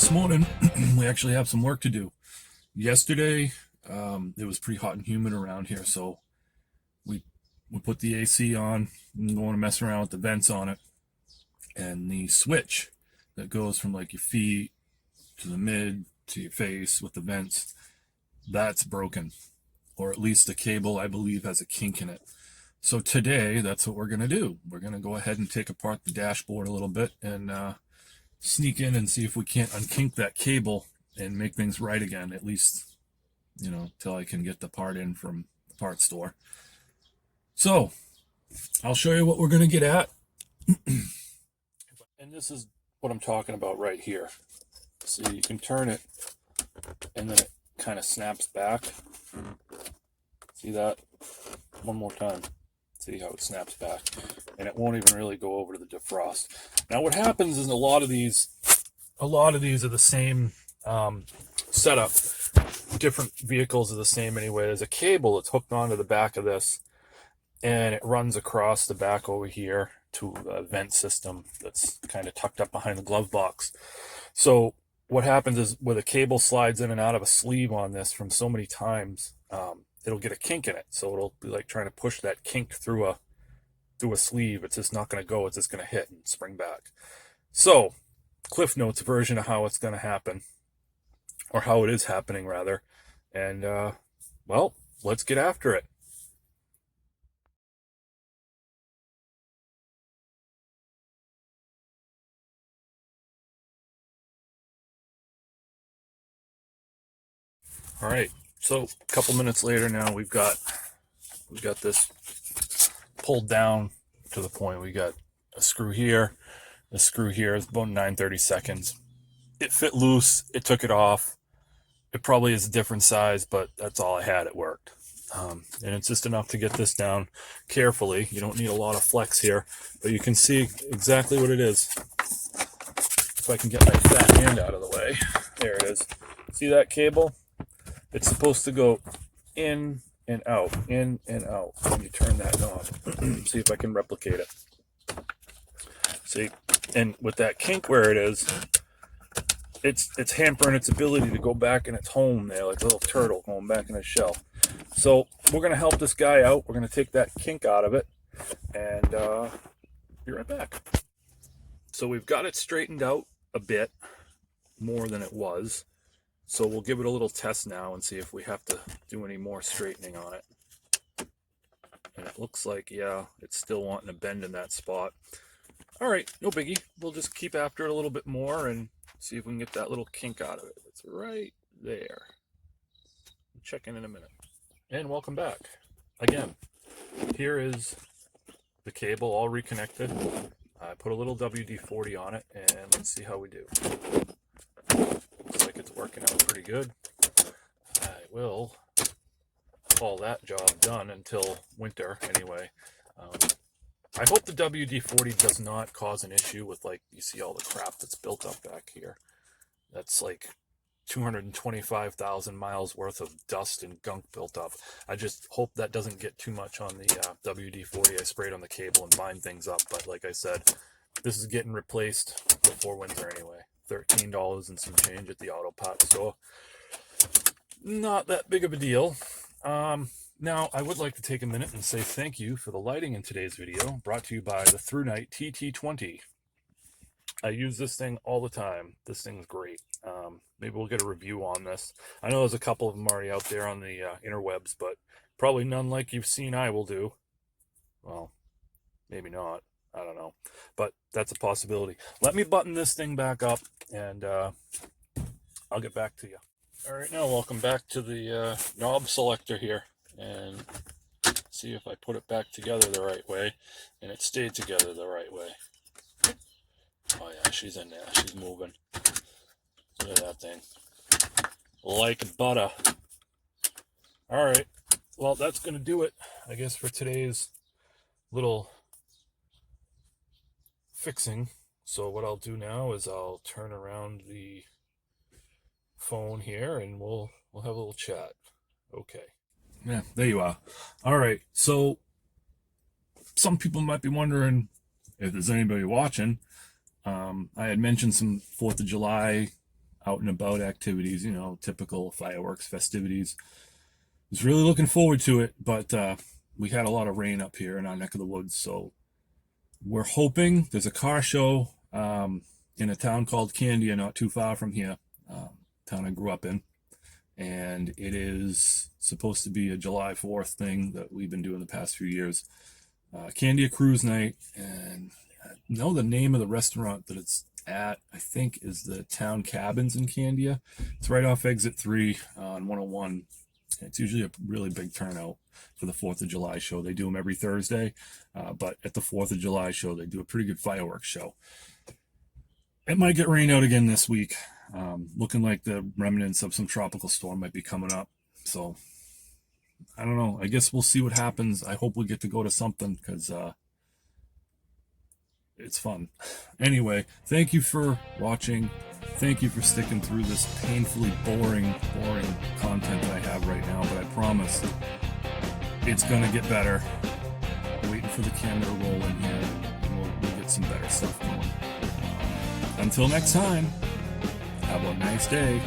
this morning we actually have some work to do. Yesterday, it was pretty hot and humid around here, so we we put the AC on and going to mess around with the vents on it, and the switch that goes from like your feet to the mid to your face with the vents, that's broken, or at least the cable I believe has a kink in it. So today, that's what we're going to do. We're going to go ahead and take apart the dashboard a little bit and sneak in and see if we can't unkink that cable and make things right again, at least, till I can get the part in from the parts store. So I'll show you what we're going to get at. And this is what I'm talking about right here. See, you can turn it and then it kind of snaps back. See that? One more time. See how it snaps back, and it won't even really go over to the defrost. Now what happens is a lot of these are the same setup. Different vehicles are the same anyway. There's a cable that's hooked onto the back of this, and it runs across the back over here to a vent system that's kind of tucked up behind the glove box. So what happens is where the cable slides in and out of a sleeve on this from so many times, it'll get a kink in it. So it'll be like trying to push that kink through a sleeve. It's just not going to go. It's just going to hit and spring back. So Cliff Notes version of how it's going to happen, or how it is happening rather. And well, let's get after it. All right, so a couple minutes later now, we've got this pulled down to the point. We got a screw here, a screw here. It's about 9/32. It fit loose. It took it off. It probably is a different size, but that's all I had. It worked. And it's just enough to get this down carefully. You don't need a lot of flex here, but you can see exactly what it is. If I can get my fat hand out of the way. There it is. See that cable? It's supposed to go in and out, in and out. When you turn that knob, see if I can replicate it. See, and with that kink where it is, it's hampering its ability to go back in its home there, like a little turtle going back in its shell. So we're going to help this guy out. We're going to take that kink out of it, and be right back. So we've got it straightened out a bit more than it was. So we'll give it a little test now and see if we have to do any more straightening on it. And it looks like, yeah, it's still wanting to bend in that spot. All right, no biggie. We'll just keep after it a little bit more and see if we can get that little kink out of it. It's right there. Check in a minute. And welcome back. Again, here is the cable all reconnected. I put a little WD-40 on it, and let's see how we do. Looks like it's working out pretty good. I will call that job done until winter anyway. I hope the WD-40 does not cause an issue with, like, you see all the crap that's built up back here. That's like 225,000 miles worth of dust and gunk built up. I just hope that doesn't get too much on the WD-40 I sprayed on the cable and bind things up. But like I said, this is getting replaced before winter anyway. $13 and some change at the auto parts store. Not that big of a deal. Now, I would like to take a minute and say thank you for the lighting in today's video, brought to you by the ThruNite TT20. I use this thing all the time. This thing's great. Maybe we'll get a review on this. I know there's a couple of them already out there on the interwebs, but probably none like you've seen I will do. Well, maybe not. I don't know. But that's a possibility. Let me button this thing back up, and I'll get back to you. All right, now welcome back to the knob selector here. And see if I put it back together the right way, and it stayed together the right way. Oh yeah, she's in there. She's moving. Look at that thing. Like butter. All right. Well, that's going to do it, I guess, for today's little fixing. So what I'll do now is I'll turn around the phone here, and we'll have a little chat. Okay. Yeah, there you are. All right. So some people might be wondering if there's anybody watching. I had mentioned some 4th of July out and about activities, typical fireworks festivities. Was really looking forward to it, but we had a lot of rain up here in our neck of the woods, so we're hoping. There's a car show in a town called Candia, not too far from here, town I grew up in, and it is supposed to be a July 4th thing that we've been doing the past few years. Candia Cruise Night, and I know the name of the restaurant that it's at, I think, is the Town Cabins in Candia. It's right off exit 3 on 101. It's usually a really big turnout for the 4th of July show. They do them every Thursday, but at the 4th of July show, they do a pretty good fireworks show. It might get rained out again this week. Looking like the remnants of some tropical storm might be coming up. So, I don't know. I guess we'll see what happens. I hope we get to go to something, because it's fun. Anyway, thank you for watching. Thank you for sticking through this painfully boring content that I have right now, but I promise it's gonna get better. Waiting for the camera to roll in here, and we'll get some better stuff going. Until next time, have a nice day.